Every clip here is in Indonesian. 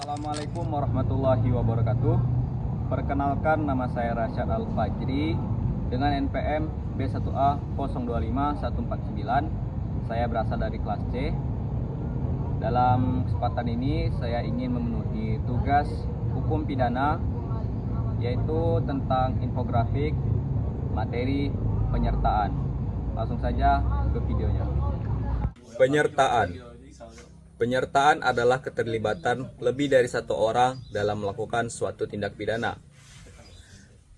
Assalamualaikum warahmatullahi wabarakatuh. Perkenalkan, nama saya Rasyad Al-Fajri dengan NPM B1A 025149. Saya berasal dari kelas C. Dalam kesempatan ini saya ingin memenuhi tugas hukum pidana, yaitu tentang infografik materi penyertaan. Langsung saja ke videonya. Penyertaan. Penyertaan adalah keterlibatan lebih dari satu orang dalam melakukan suatu tindak pidana.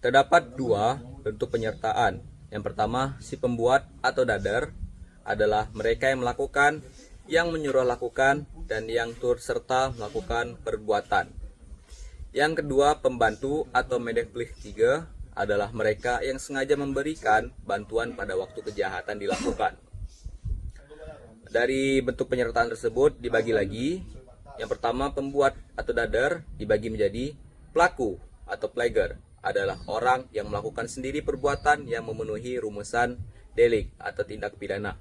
Terdapat dua bentuk penyertaan. Yang pertama, si pembuat atau dader adalah mereka yang melakukan, yang menyuruh lakukan, dan yang turut serta melakukan perbuatan. Yang kedua, pembantu atau medeplik 3 adalah mereka yang sengaja memberikan bantuan pada waktu kejahatan dilakukan. Dari bentuk penyertaan tersebut dibagi lagi. Yang pertama, pembuat atau dader dibagi menjadi pelaku atau plager, adalah orang yang melakukan sendiri perbuatan yang memenuhi rumusan delik atau tindak pidana.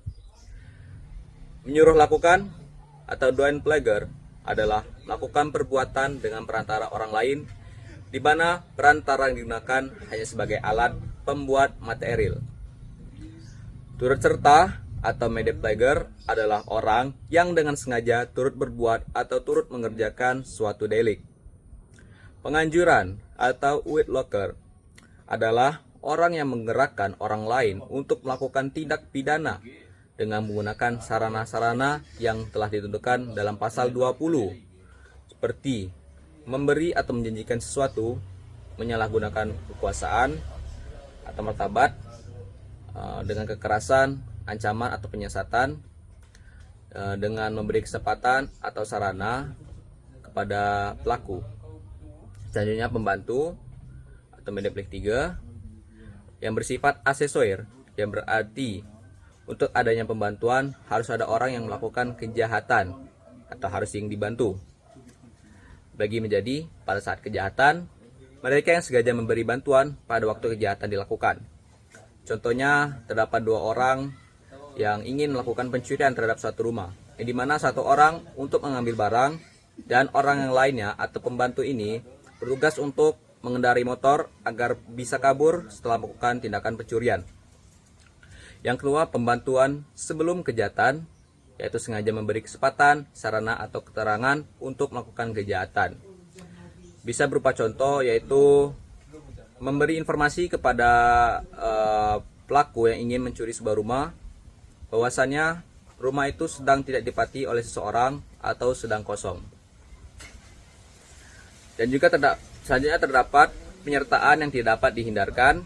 Menyuruh lakukan atau doing plager adalah melakukan perbuatan dengan perantara orang lain, di mana perantara yang digunakan hanya sebagai alat pembuat material. Turut serta atau medet plager adalah orang yang dengan sengaja turut berbuat atau turut mengerjakan suatu delik. Penganjuran atau witlocker adalah orang yang menggerakkan orang lain untuk melakukan tindak pidana dengan menggunakan sarana-sarana yang telah ditentukan dalam pasal 20, seperti memberi atau menjanjikan sesuatu, menyalahgunakan kekuasaan atau martabat dengan kekerasan, ancaman atau penyiasatan, dengan memberi kesempatan atau sarana kepada pelaku. Selanjutnya, pembantu atau medeplik 3 yang bersifat aksesorir, yang berarti untuk adanya pembantuan harus ada orang yang melakukan kejahatan atau harus yang dibantu. Bagi menjadi pada saat kejahatan, mereka yang sengaja memberi bantuan pada waktu kejahatan dilakukan. Contohnya, terdapat 2 orang yang ingin melakukan pencurian terhadap suatu rumah, di mana satu orang untuk mengambil barang dan orang yang lainnya atau pembantu ini bertugas untuk mengendarai motor agar bisa kabur setelah melakukan tindakan pencurian. Yang kedua, pembantuan sebelum kejahatan, yaitu sengaja memberi kesempatan, sarana atau keterangan untuk melakukan kejahatan. Bisa berupa contoh, yaitu memberi informasi kepada pelaku yang ingin mencuri sebuah rumah bahwasannya rumah itu sedang tidak ditempati oleh seseorang atau sedang kosong. Dan juga selanjutnya terdapat penyertaan yang tidak dapat dihindarkan.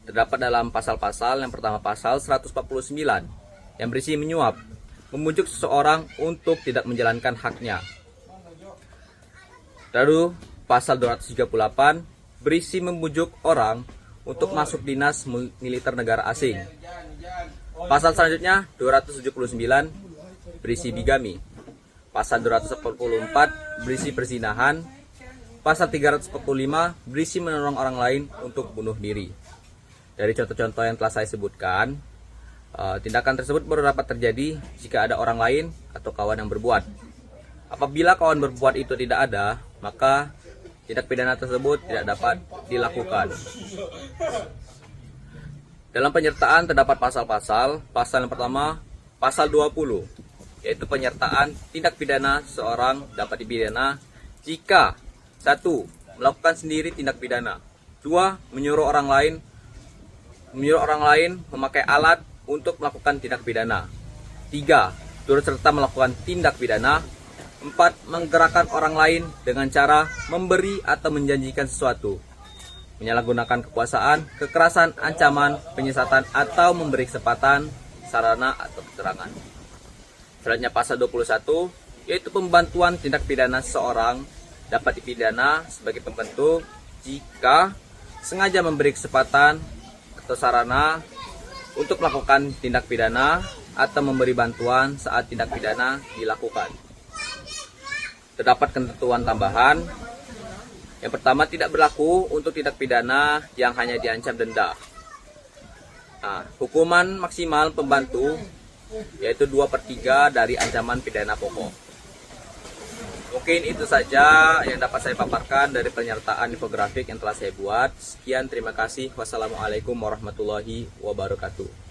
Terdapat dalam pasal-pasal. Yang pertama, pasal 149 yang berisi menyuap, membujuk seseorang untuk tidak menjalankan haknya. Lalu pasal 238 berisi membujuk orang untuk masuk dinas militer negara asing. Pasal selanjutnya 279 berisi bigami. Pasal 244 berisi perzinahan. Pasal 345 berisi menolong orang lain untuk bunuh diri. Dari contoh-contoh yang telah saya sebutkan, tindakan tersebut baru dapat terjadi jika ada orang lain atau kawan yang berbuat. Apabila kawan berbuat itu tidak ada, maka tindak pidana tersebut tidak dapat dilakukan. Dalam penyertaan terdapat pasal-pasal. Pasal yang pertama, pasal 20, yaitu penyertaan tindak pidana seorang dapat dipidana jika 1. Melakukan sendiri tindak pidana, 2. Menyuruh orang lain memakai alat untuk melakukan tindak pidana, 3. Turut serta melakukan tindak pidana, 4. Menggerakkan orang lain dengan cara memberi atau menjanjikan sesuatu, menyalahgunakan kekuasaan, kekerasan, ancaman, penyiasatan, atau memberi kesempatan, sarana, atau keterangan. Selanjutnya pasal 21, yaitu pembantuan tindak pidana seseorang dapat dipidana sebagai pembantu jika sengaja memberi kesempatan atau sarana untuk melakukan tindak pidana atau memberi bantuan saat tindak pidana dilakukan. Terdapat ketentuan tambahan. Yang pertama, tidak berlaku untuk tindak pidana yang hanya diancam denda. Hukuman maksimal pembantu yaitu 2/3 dari ancaman pidana pokok. Mungkin itu saja yang dapat saya paparkan dari pernyataan infografik yang telah saya buat. Sekian, terima kasih. Wassalamualaikum warahmatullahi wabarakatuh.